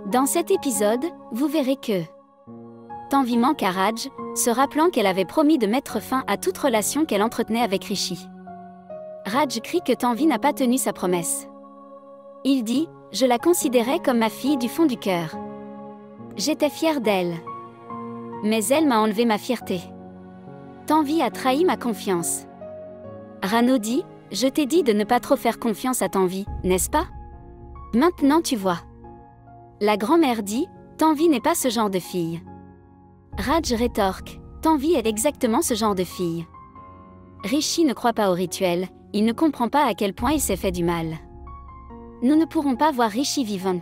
Dans cet épisode, vous verrez que Tanvi manque à Raj, se rappelant qu'elle avait promis de mettre fin à toute relation qu'elle entretenait avec Rishi. Raj crie que Tanvi n'a pas tenu sa promesse. Il dit « Je la considérais comme ma fille du fond du cœur. J'étais fière d'elle. Mais elle m'a enlevé ma fierté. Tanvi a trahi ma confiance. » Rano dit « Je t'ai dit de ne pas trop faire confiance à Tanvi, n'est-ce pas? Maintenant tu vois. » La grand-mère dit « Tanvi n'est pas ce genre de fille. » Raj rétorque « Tanvi est exactement ce genre de fille. » Rishi ne croit pas au rituel, il ne comprend pas à quel point il s'est fait du mal. Nous ne pourrons pas voir Rishi vivant.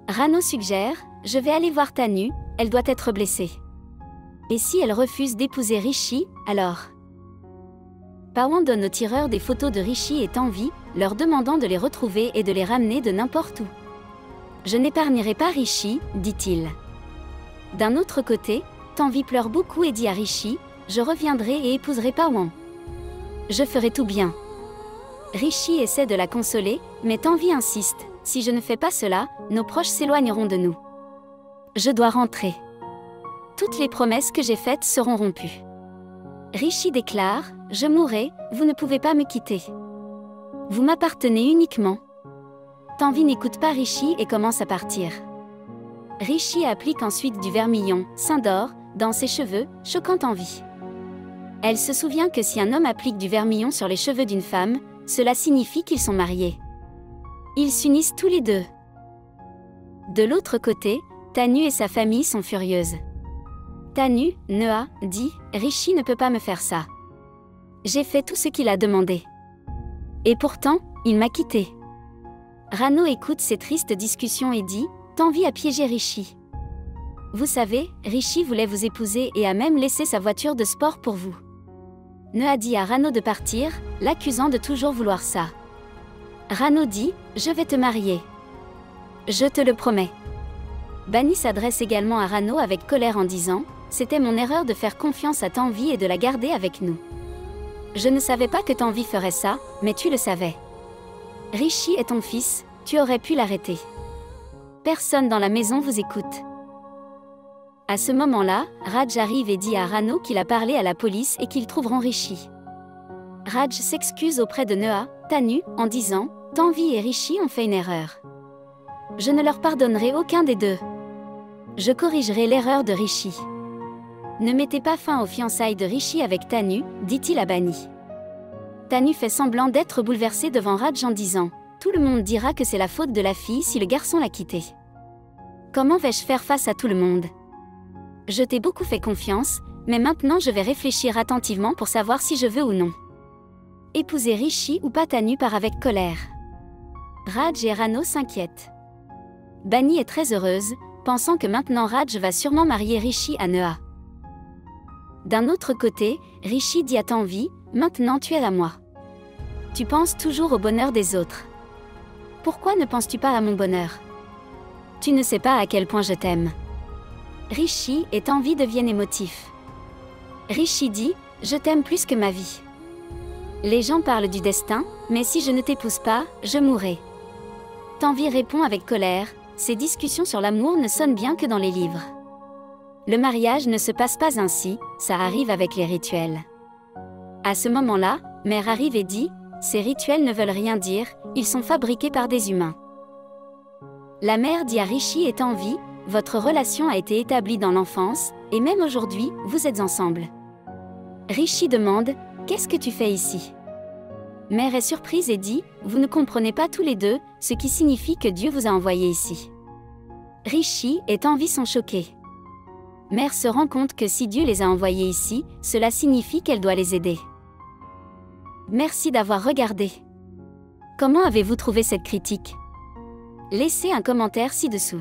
Rano suggère « Je vais aller voir Tanu, elle doit être blessée. » Et si elle refuse d'épouser Rishi, alors Pawan donne aux tireurs des photos de Rishi et Tanvi, leur demandant de les retrouver et de les ramener de n'importe où. « Je n'épargnerai pas Rishi, dit-il. D'un autre côté, Tanvi pleure beaucoup et dit à Rishi « Je reviendrai et épouserai Pawan. Je ferai tout bien. » Rishi essaie de la consoler, mais Tanvi insiste « Si je ne fais pas cela, nos proches s'éloigneront de nous. Je dois rentrer. Toutes les promesses que j'ai faites seront rompues. » Rishi déclare « Je mourrai, vous ne pouvez pas me quitter. Vous m'appartenez uniquement. » Tanvi n'écoute pas Rishi et commence à partir. Rishi applique ensuite du vermillon, Saint d'or, dans ses cheveux, choquant Tanvi. Elle se souvient que si un homme applique du vermillon sur les cheveux d'une femme, cela signifie qu'ils sont mariés. Ils s'unissent tous les deux. De l'autre côté, Tanu et sa famille sont furieuses. Tanu, Neha, dit « Rishi ne peut pas me faire ça. J'ai fait tout ce qu'il a demandé. Et pourtant, il m'a quitté. » Rano écoute ces tristes discussions et dit « Tanvi a piégé Rishi. Vous savez, Rishi voulait vous épouser et a même laissé sa voiture de sport pour vous. » Neha dit à Rano de partir, l'accusant de toujours vouloir ça. Rano dit « Je vais te marier. Je te le promets. » Bani s'adresse également à Rano avec colère en disant « C'était mon erreur de faire confiance à Tanvi et de la garder avec nous. Je ne savais pas que Tanvi ferait ça, mais tu le savais. Rishi est ton fils, tu aurais pu l'arrêter. Personne dans la maison vous écoute. » À ce moment-là, Raj arrive et dit à Rano qu'il a parlé à la police et qu'ils trouveront Rishi. Raj s'excuse auprès de Neha, Tanu, en disant « Tanvi et Rishi ont fait une erreur. Je ne leur pardonnerai aucun des deux. Je corrigerai l'erreur de Rishi. Ne mettez pas fin aux fiançailles de Rishi avec Tanu, dit-il à Bani. Tanu fait semblant d'être bouleversée devant Raj en disant « Tout le monde dira que c'est la faute de la fille si le garçon l'a quittée. Comment vais-je faire face à tout le monde? Je t'ai beaucoup fait confiance, mais maintenant je vais réfléchir attentivement pour savoir si je veux ou non. Épouser Rishi ou pas. » Tanu part avec colère. Raj et Rano s'inquiètent. Bani est très heureuse, pensant que maintenant Raj va sûrement marier Rishi à Neha. D'un autre côté, Rishi dit à Tanvi « Maintenant tu es à moi. Tu penses toujours au bonheur des autres. Pourquoi ne penses-tu pas à mon bonheur? Tu ne sais pas à quel point je t'aime. » Rishi et Tanvi deviennent émotifs. Rishi dit « Je t'aime plus que ma vie. Les gens parlent du destin, mais si je ne t'épouse pas, je mourrai. » Tanvi répond avec colère « Ces discussions sur l'amour ne sonnent bien que dans les livres. Le mariage ne se passe pas ainsi, ça arrive avec les rituels. » À ce moment-là, Mère arrive et dit « Ces rituels ne veulent rien dire, ils sont fabriqués par des humains. » La mère dit à Rishi et Tanvi « Votre relation a été établie dans l'enfance, et même aujourd'hui, vous êtes ensemble. » Rishi demande « Qu'est-ce que tu fais ici ?» Mère est surprise et dit « Vous ne comprenez pas tous les deux, ce qui signifie que Dieu vous a envoyé ici. » Rishi et Tanvi sont choqués. Mère se rend compte que si Dieu les a envoyés ici, cela signifie qu'elle doit les aider. Merci d'avoir regardé. Comment avez-vous trouvé cette critique? Laissez un commentaire ci-dessous.